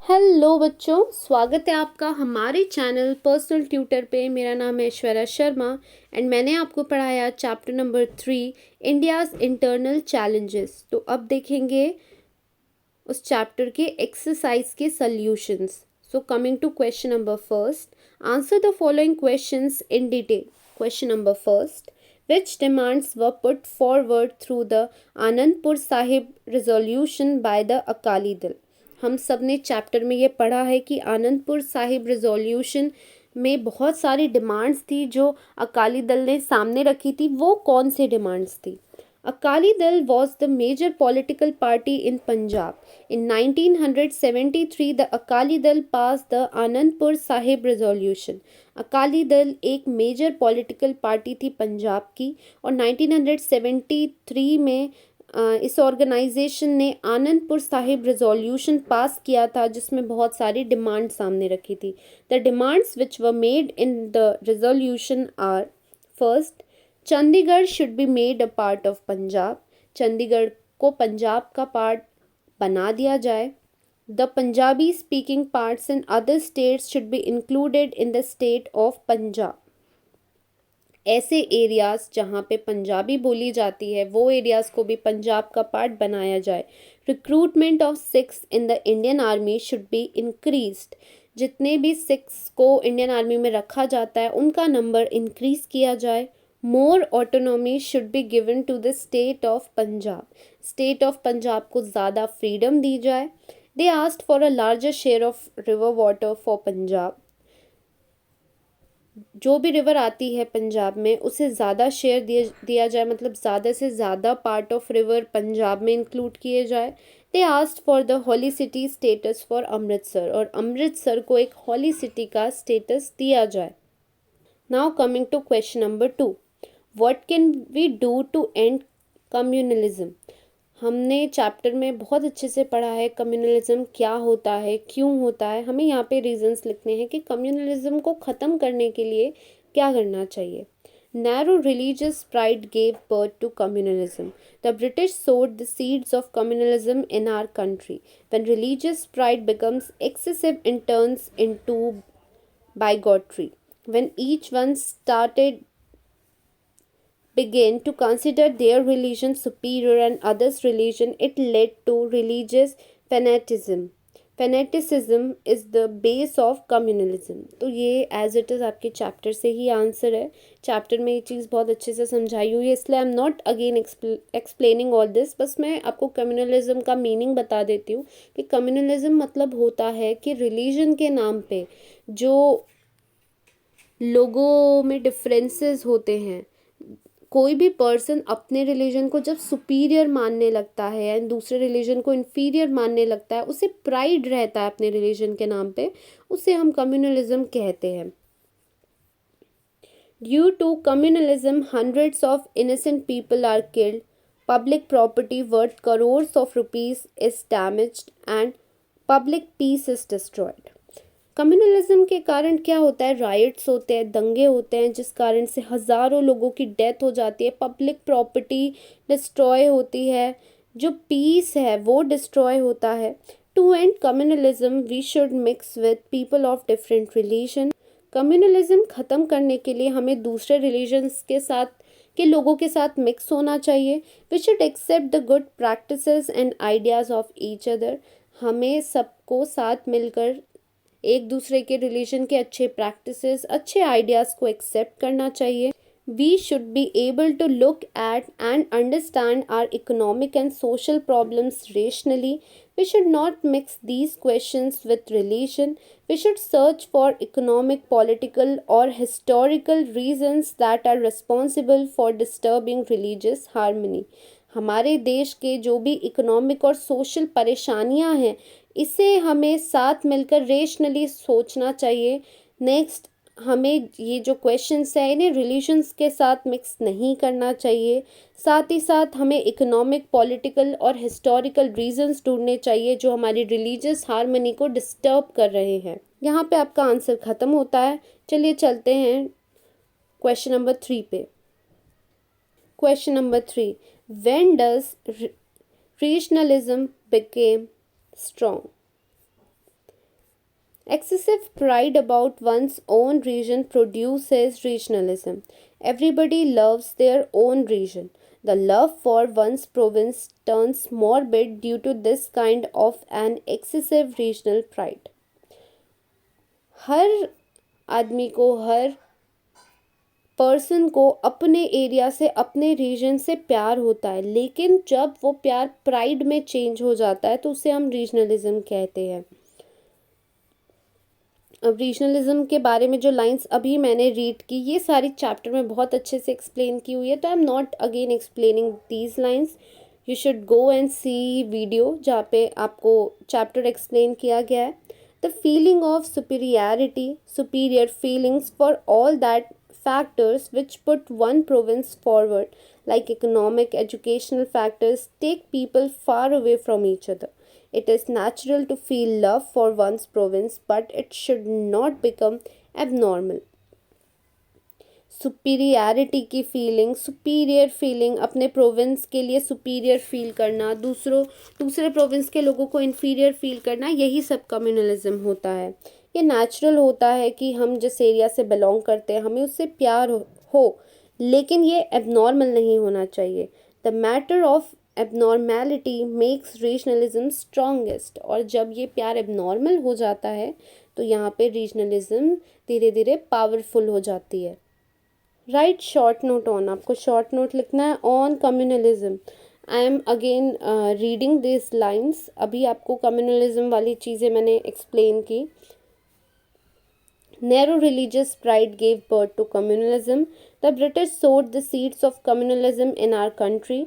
Hello बच्चों, स्वागत है आपका हमारे चैनल पर्सनल ट्यूटर पे। मेरा नाम है ऐश्वर्या शर्मा एंड मैंने आपको पढ़ाया chapter number 3 India's internal challenges. तो अब देखेंगे उस चैप्टर के एक्सरसाइज के solutions. So coming to question number first, answer the following questions in detail. Question number first, which demands were put forward through the Anandpur Sahib resolution by the Akali Dal। हम सब ने chapter में ये पढ़ा है कि Anandpur Sahib resolution में बहुत सारी डिमांड्स थी जो अकाली दल ने सामने रखी थी। वो कौन से डिमांड्स थी? Akali Dal was the major political party in Punjab. In 1973, the Akali Dal passed the Anandpur Sahib resolution. Akali Dal एक मेजर पॉलिटिकल पार्टी थी पंजाब की और 1973 में इस ऑर्गेनाइजेशन ने आनंदपुर साहिब रिजोल्यूशन पास किया था जिसमें बहुत सारी डिमांड सामने रखी थी। The demands which were made in the resolution are: first, Chandigarh should be made a part of Punjab. Chandigarh को पंजाब का पार्ट बना दिया जाए। The Punjabi speaking parts in other states should be included in the state of Punjab। ऐसे areas जहाँ पे पंजाबी बोली जाती है वो एरियाज को भी पंजाब का पार्ट बनाया जाए। Recruitment of Sikhs in the Indian army should be increased. जितने भी सिख्स को इंडियन आर्मी में रखा जाता है उनका नंबर इंक्रीज किया जाए। More autonomy should be given to the state of Punjab. State of Punjab को ज़्यादा फ्रीडम दी जाए। They asked for a larger share of river water for Punjab। जो भी रिवर आती है पंजाब में उसे ज़्यादा शेयर दिया जाए, मतलब ज़्यादा से ज़्यादा पार्ट ऑफ रिवर पंजाब में इंक्लूड किए जाए। They asked for the holy city status for Amritsar, और अमृतसर को एक holy city का स्टेटस दिया जाए। Now coming to question number 2, what can we do to end communalism? हमने चैप्टर में बहुत अच्छे से पढ़ा है कम्युनलिज्म क्या होता है, क्यों होता है। हमें यहाँ पे रीजंस लिखने हैं कि कम्युनलिज्म को ख़त्म करने के लिए क्या करना चाहिए। Narrow religious pride gave birth to communalism. The British sowed the seeds of communalism in our country. When religious pride becomes excessive, it turns into bigotry. When each one began to consider their religion superior and others' religion, it led to religious fanaticism. Fanaticism is the base of communalism। तो ये as it is आपके chapter से ही answer है। Chapter में ये चीज़ बहुत अच्छे से समझाई हुई है, इसलिए आई am not again explaining all this. बस मैं आपको कम्युनलिज्म का मीनिंग बता देती हूँ कि कम्युनलिज्म मतलब होता है कि रिलीजन के नाम पे जो लोगों में डिफरेंसेस होते हैं, कोई भी पर्सन अपने रिलीजन को जब सुपीरियर मानने लगता है एंड दूसरे रिलीजन को इन्फीरियर मानने लगता है, उसे प्राइड रहता है अपने रिलीजन के नाम पे, उसे हम कम्युनलिज्म कहते हैं। Due to communalism hundreds of innocent people are killed, public property worth crores of rupees is damaged and public peace is destroyed. Communalism के कारण क्या होता है? राइट्स होते हैं, दंगे होते हैं जिस कारण से हज़ारों लोगों की डेथ हो जाती है, पब्लिक प्रॉपर्टी डिस्ट्रॉय होती है, जो पीस है वो डिस्ट्रॉय होता है। To end communalism we should mix with people of different religion. Communalism ख़त्म करने के लिए हमें दूसरे रिलीजन्स के लोगों के साथ मिक्स होना चाहिए। We should accept the good practices and ideas of each other. हमें सबको साथ मिलकर एक दूसरे के रिलीजन के अच्छे प्रैक्टिसेस, अच्छे आइडियाज़ को एक्सेप्ट करना चाहिए। We should be able to look at and understand our economic and social problems rationally. We should not mix these questions with religion. We should search for economic, political और historical reasons that are responsible for disturbing religious harmony. हमारे देश के जो भी economic और social परेशानियां हैं, इसे हमें साथ मिलकर रेशनली सोचना चाहिए। नेक्स्ट, हमें ये जो क्वेश्चंस है इन्हें रिलीजन्स के साथ मिक्स नहीं करना चाहिए। साथ ही साथ हमें इकोनॉमिक, पॉलिटिकल और हिस्टोरिकल रीजंस ढूंढने चाहिए जो हमारी रिलीजियस हार्मनी को डिस्टर्ब कर रहे हैं। यहाँ पे आपका आंसर ख़त्म होता है। चलिए चलते हैं क्वेश्चन नंबर 3 पे। Question number 3, when does regionalism became strong? Excessive pride about one's own region produces regionalism. Everybody loves their own region. The love for one's province turns morbid due to this kind of an excessive regional pride. हर आदमी को, हर person को अपने area से, अपने reason से प्यार होता है, लेकिन जब वो प्यार प्राइड में चेंज हो जाता है तो उसे हम रीजनलिज्म कहते हैं। अब रीजनलिज्म के बारे में जो लाइंस अभी मैंने रीड की, ये सारी चैप्टर में बहुत अच्छे से एक्सप्लेन की हुई है, तो I am not again explaining these lines. You should go and see video जहाँ पे आपको चैप्टर एक्सप्लेन किया गया है। The feeling of superiority, superior feelings for all that factors which put one province forward, like economic, educational factors, take people far away from each other. It is natural to feel love for one's province, but it should not become abnormal. Superiority की feeling, superior feeling, अपने province के लिए superior feel करना, दूसरे province के लोगों को inferior feel करना, यही सब कम्युनलिज्म होता है। ये नेचुरल होता है कि हम जिस एरिया से बिलोंग करते हैं हमें उससे प्यार हो, लेकिन ये एबनॉर्मल नहीं होना चाहिए। The matter of abnormality makes regionalism strongest. और जब ये प्यार एबनॉर्मल हो जाता है तो यहाँ पे रीजनलिज्म धीरे धीरे पावरफुल हो जाती है। राइट शॉर्ट नोट ऑन, आपको शॉर्ट नोट लिखना है on communalism. I am again reading this lines. अभी आपको कम्युनलिज्म वाली चीज़ें मैंने एक्सप्लेन की। Narrow religious pride gave birth to communalism. The British sowed the seeds of communalism in our country.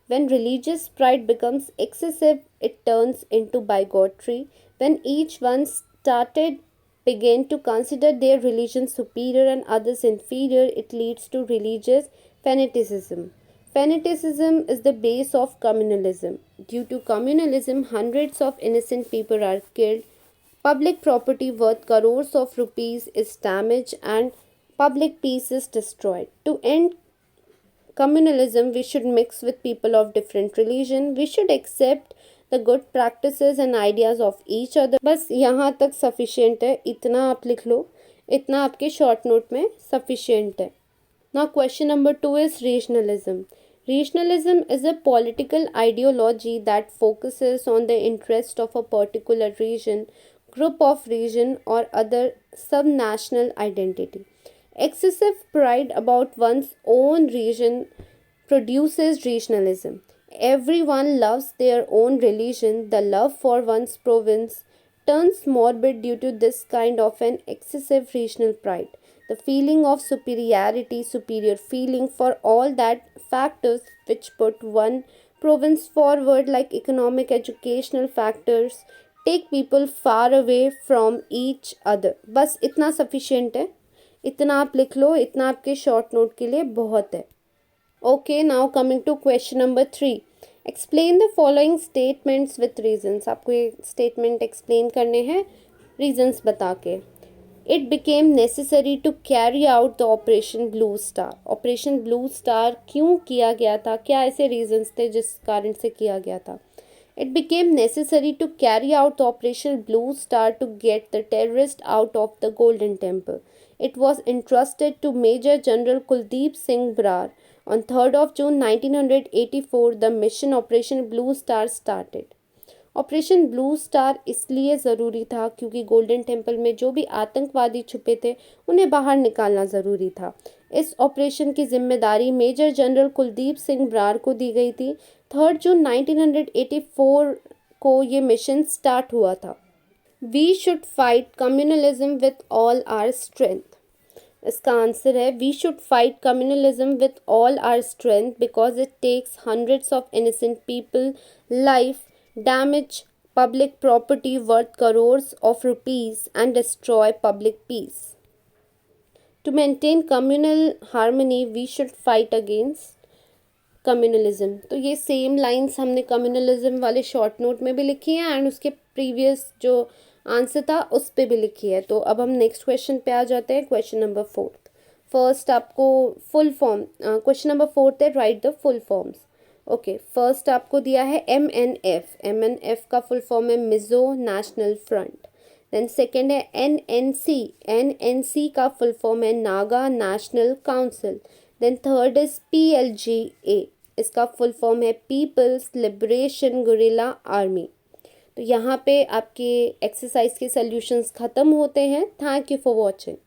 When religious pride becomes excessive, it turns into bigotry. When each one began to consider their religion superior and others inferior, it leads to religious fanaticism. Fanaticism is the base of communalism. Due to communalism, hundreds of innocent people are killed. Public property worth crores of rupees is damaged and public peace is destroyed. To end communalism, we should mix with people of different religion. We should accept the good practices and ideas of each other. बस यहाँ तक sufficient है, इतना आप लिख लो, इतना आपके short note में sufficient है। Now question number 2 is regionalism. Regionalism is a political ideology that focuses on the interest of a particular region, group of region or other subnational identity. Excessive pride about one's own region produces regionalism. Everyone loves their own religion. The love for one's province turns morbid due to this kind of an excessive regional pride. The feeling of superiority, superior feeling for all that factors which put one province forward, like economic, educational factors, take people far away from each other. बस इतना sufficient है, इतना आप लिख लो, इतना आपके short note के लिए बहुत है। Okay, now coming to question number 3। Explain the following statements with reasons. आपको ये स्टेटमेंट एक्सप्लेन करने हैं रीजंस बता के। It became necessary to carry out the operation blue star. Operation blue star क्यों किया गया था, क्या ऐसे रीजंस थे जिस कारण से किया गया था? It became necessary to carry out the Operation Blue Star to get the terrorists out of the Golden Temple. It was entrusted to Major General Kuldeep Singh Brar. On 3rd of June 1984, the mission Operation Blue Star started. Operation blue star इसलिए ज़रूरी था क्योंकि golden temple में जो भी आतंकवादी छुपे थे उन्हें बाहर निकालना ज़रूरी था। इस ऑपरेशन की जिम्मेदारी मेजर जनरल कुलदीप सिंह ब्रार को दी गई थी। 3 जून 1984 को ये मिशन स्टार्ट हुआ था। We should fight communalism with all our strength. इसका आंसर है we should fight communalism with all our strength because it takes hundreds of innocent people life, damage public property worth crores of rupees and destroy public peace. To maintain communal harmony, we should fight against communalism. तो ये same lines हमने communalism वाले short note में भी लिखी है and उसके previous जो आंसर था उस पर भी लिखी है। तो अब हम नेक्स्ट क्वेश्चन पे आ जाते हैं, क्वेश्चन नंबर 4। फर्स्ट आपको फुल फॉर्म, क्वेश्चन नंबर 4 है right the full forms. Okay, first आपको दिया है MNF। MNF का फुल फॉर्म है Mizo national front. Then second है NNC, NNC का फुल फॉर्म है Naga national council. Then third is PLGA, इसका फुल फॉर्म है पीपल्स लिबरेशन गुरिल्ला आर्मी। तो यहाँ पे आपके एक्सरसाइज के सॉल्यूशंस ख़त्म होते हैं। Thank you for watching.